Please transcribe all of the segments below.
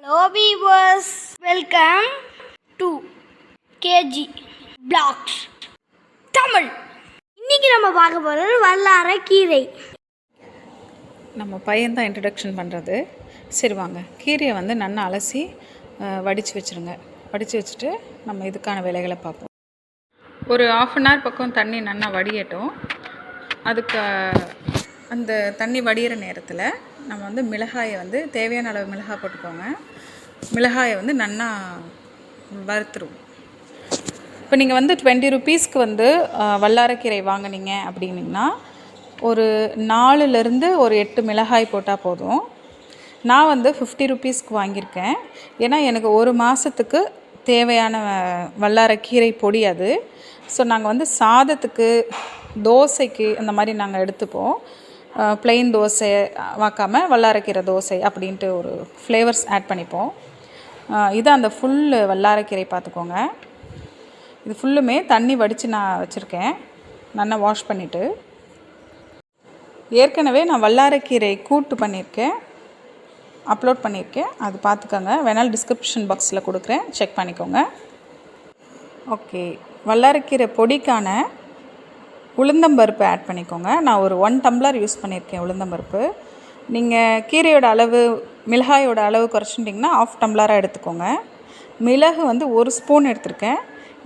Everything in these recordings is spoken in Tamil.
Hello viewers, welcome to KG Blocks Tamil. இன்னைக்கு நம்ம பார்க்க போகிறது வல்லாரை கீரை. நம்ம பையன்தான் இன்ட்ரடக்ஷன் பண்ணுறது. சரி வாங்க, கீரையை வந்து நல்லா அலசி வடித்து வச்சுருங்க. வடித்து வச்சுட்டு நம்ம இதுக்கான வேலைகளை பார்ப்போம். ஒரு 1/2 hour பக்கம் தண்ணி நல்லா வடியட்டும். அதுக்கு அந்த தண்ணி வடிகிற நேரத்தில் நம்ம வந்து மிளகாயை வந்து தேவையான அளவு மிளகாய் போட்டுக்கோங்க. மிளகாயை வந்து நல்லா வறுத்துருவோம். இப்போ நீங்கள் வந்து 20 rupeesக்கு வந்து வல்லாரைக்கீரை வாங்கினீங்க அப்படின்னிங்கன்னா ஒரு 4லேருந்து ஒரு 8 மிளகாய் போட்டால் போதும். நான் வந்து 50 rupeesக்கு வாங்கியிருக்கேன். ஏன்னா எனக்கு ஒரு மாதத்துக்கு தேவையான வல்லாரைக்கீரை பொடி அது. ஸோ நாங்கள் வந்து சாதத்துக்கு, தோசைக்கு அந்த மாதிரி நாங்கள் எடுத்துப்போம். ப்ளெயின் தோசை வாக்காமல் வல்லாரைக்கீரை தோசை அப்படின்ட்டு ஒரு ஃப்ளேவர்ஸ் ஆட் பண்ணிப்போம். இது அந்த ஃபுல்லு வல்லாரைக்கீரை பார்த்துக்கோங்க. இது ஃபுல்லுமே தண்ணி வடித்து நான் வச்சுருக்கேன். நல்லா வாஷ் பண்ணிவிட்டு ஏற்கனவே நான் வல்லாரைக்கீரை கூட்டு பண்ணியிருக்கேன், அப்லோட் பண்ணியிருக்கேன். அது பார்த்துக்கோங்க. வேணாலும் டிஸ்கிரிப்ஷன் பாக்ஸில் கொடுக்குறேன், செக் பண்ணிக்கோங்க. ஓகே, வல்லாரைக்கீரை பொடிக்கான உளுந்தம்பருப்பு ஆட் பண்ணிக்கோங்க. நான் ஒரு 1 tumbler யூஸ் பண்ணியிருக்கேன் உளுந்தம்பருப்பு. நீங்கள் கீரையோட அளவு, மிளகாயோட அளவு குறைச்சிட்டிங்கன்னா 1/2 tumbler எடுத்துக்கோங்க. மிளகு வந்து 1 ஸ்பூன் எடுத்திருக்கேன்.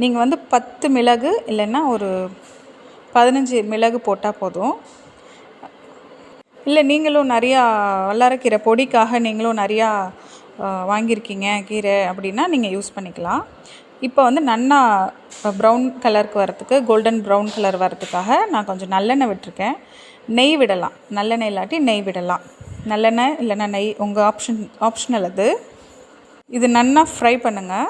நீங்கள் வந்து 10 மிளகு இல்லைன்னா ஒரு 15 மிளகு போட்டால் போதும். இல்லை நீங்களும் நிறையா வல்லாரைக்கீரை பொடிக்காக நீங்களும் நிறையா வாங்கியிருக்கீங்க கீரை அப்படின்னா நீங்கள் யூஸ் பண்ணிக்கலாம். இப்போ வந்து நல்லா ப்ரௌன் கலருக்கு வரத்துக்கு, கோல்டன் ப்ரௌன் கலர் வரத்துக்காக நான் கொஞ்சம் நல்லெண்ணெய் விட்டுருக்கேன். நெய் விடலாம், நல்லெண்ணெய் இல்லாட்டி நெய் விடலாம். நல்லெண்ணெய் இல்லைன்னா நெய் உங்கள் ஆப்ஷனல் அது. இது நல்லா ஃப்ரை பண்ணுங்கள்.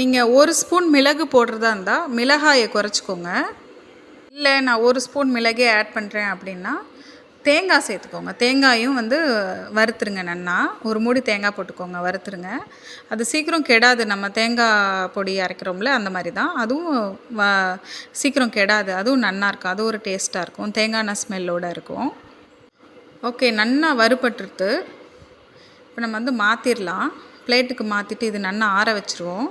நீங்கள் 1 ஸ்பூன் மிளகு போடுறதா இருந்தால் மிளகாயை குறைச்சிக்கோங்க. இல்லை நான் 1 ஸ்பூன் மிளகே ஆட் பண்ணுறேன் அப்படின்னா தேங்காய் சேர்த்துக்கோங்க. தேங்காயும் வந்து வறுத்துருங்க. நல்லா ஒரு மூடி தேங்காய் போட்டுக்கோங்க, வறுத்துருங்க. அது சீக்கிரம் கெடாது. நம்ம தேங்காய் பொடி அரைக்கிறோம்ல அந்த மாதிரி தான் அதுவும் சீக்கிரம் கெடாது. அதுவும் நல்லா இருக்கும். அது ஒரு டேஸ்ட்டாக இருக்கும், தேங்காய் எண்ணெய் ஸ்மெல்லோடு இருக்கும். ஓகே, நல்லா வறுபட்டுருது. இப்போ நம்ம வந்து மாற்றிடலாம். பிளேட்டுக்கு மாற்றிட்டு இது நல்லா ஆற வச்சுருவோம்.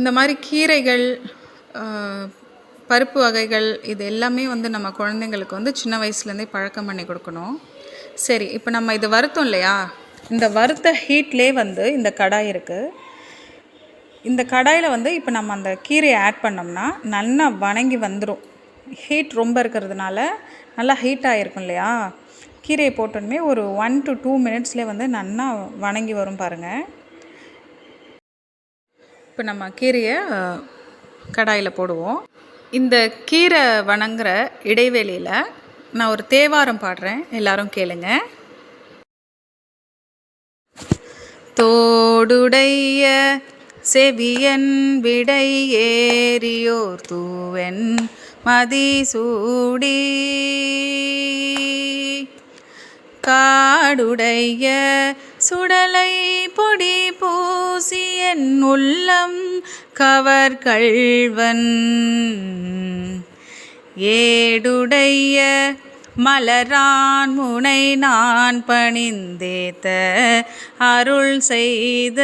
இந்த மாதிரி கீரைகள், பருப்பு வகைகள் இது எல்லாமே வந்து நம்ம குழந்தைங்களுக்கு வந்து சின்ன வயசுலேருந்தே பழக்கம் பண்ணி கொடுக்கணும். சரி, இப்போ நம்ம இது வறுத்தோம் இல்லையா, இந்த வறுத்த ஹீட்லேயே வந்து இந்த கடாய் இருக்குது. இந்த கடாயில் வந்து இப்போ நம்ம அந்த கீரையை ஆட் பண்ணோம்னா நல்லா வணங்கி வந்துடும். ஹீட் ரொம்ப இருக்கிறதுனால நல்லா ஹீட் ஆகிருக்கும் இல்லையா. கீரையை போட்டோன்னே ஒரு 1 to 2 minutesலேயே வந்து நல்லா வணங்கி வரும் பாருங்கள். இப்போ நம்ம கீரையை கடாயில் போடுவோம். இந்த கீரை வணங்குற இடைவெளியில் நான் ஒரு தேவாரம் பாடுறேன், எல்லாரும் கேளுங்க. தோடுடைய செவியன் விடை ஏறியோர் தூவென் மதிசூடி, காடுடைய சுடலை பொடி பூசியன் உள்ளம் கவர்கள்வன், ஏடுடைய மலரான் முனை நான் பணிந்தேத்த அருள் செய்த,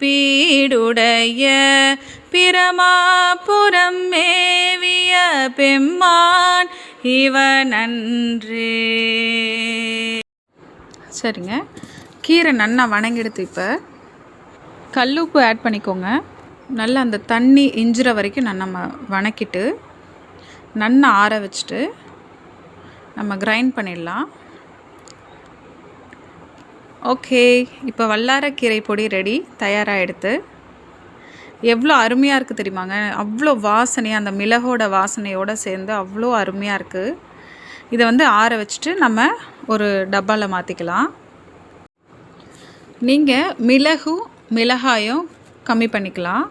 பீடுடைய பிரமாபுரம் மேவிய பெம்மான் இவனன்றே. சரிங்க, கீரை நல்லா வணங்கிடுத்து. இப்போ கல்லுப்பு ஆட் பண்ணிக்கோங்க. நல்லா அந்த தண்ணி இஞ்சுற வரைக்கும் நம்ம வணக்கிட்டு நல்லா ஆற வச்சுட்டு நம்ம கிரைண்ட் பண்ணிடலாம். ஓகே, இப்போ வல்லாரைக்கீரை பொடி ரெடி, தயாராகிடுது. எவ்வளோ அருமையாக இருக்குது தெரியுமாங்க. அவ்வளோ வாசனையாக, அந்த மிளகோட வாசனையோடு சேர்ந்து அவ்வளோ அருமையாக இருக்குது. இதை வந்து ஆற வச்சுட்டு நம்ம ஒரு டப்பாவில் மாற்றிக்கலாம். நீங்கள் மிளகாயும் கம்மி பண்ணிக்கலாம்.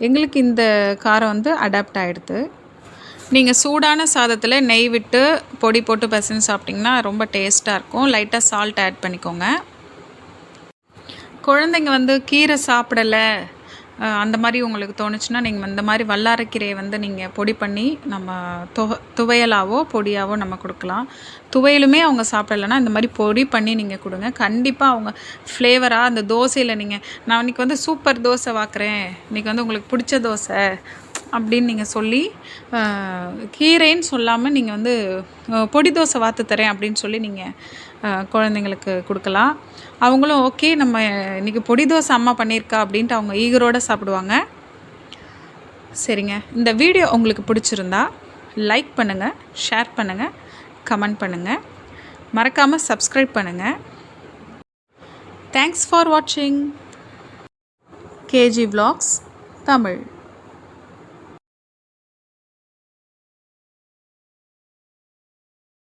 எங்களுக்கு இந்த காரம் வந்து அடாப்ட் ஆகிடுது. நீங்கள் சூடான சாதத்தில் நெய் விட்டு பொடி போட்டு பசங்க சாப்பிட்டிங்கன்னா ரொம்ப டேஸ்ட்டாக இருக்கும். லைட்டாக சால்ட் ஆட் பண்ணிக்கோங்க. குழந்தைங்க வந்து கீரை சாப்பிடலை, அந்த மாதிரி உங்களுக்கு தோணுச்சுன்னா நீங்கள் இந்த மாதிரி வல்லாரைக்கீரையை வந்து நீங்கள் பொடி பண்ணி நம்ம துவையலாவோ பொடியாவோ நம்ம கொடுக்கலாம். துவையலுமே அவங்க சாப்பிடலைன்னா இந்த மாதிரி பொடி பண்ணி நீங்கள் கொடுங்க. கண்டிப்பாக அவங்க ஃப்ளேவராக அந்த தோசையில் நான் இன்றைக்கி வந்து சூப்பர் தோசை வாக்குறேன், இன்றைக்கி வந்து உங்களுக்கு பிடிச்ச தோசை அப்படின்னு நீங்கள் சொல்லி கீரைன்னு சொல்லாமல் நீங்கள் வந்து பொடி தோசை வாத்து தரேன் அப்படின்னு சொல்லி நீங்கள் குழந்தைங்களுக்கு கொடுக்கலாம். அவங்களும் ஓகே நம்ம இன்றைக்கி பொடி தோசை அம்மா பண்ணியிருக்கா அப்படின்ட்டு அவங்க ஈகரோடு சாப்பிடுவாங்க. சரிங்க, இந்த வீடியோ உங்களுக்கு பிடிச்சிருந்தா லைக் பண்ணுங்கள், ஷேர் பண்ணுங்கள், கமெண்ட் பண்ணுங்கள், மறக்காமல் சப்ஸ்கிரைப் பண்ணுங்கள். தேங்க்ஸ் ஃபார் வாட்சிங். KG Vlogs Tamil.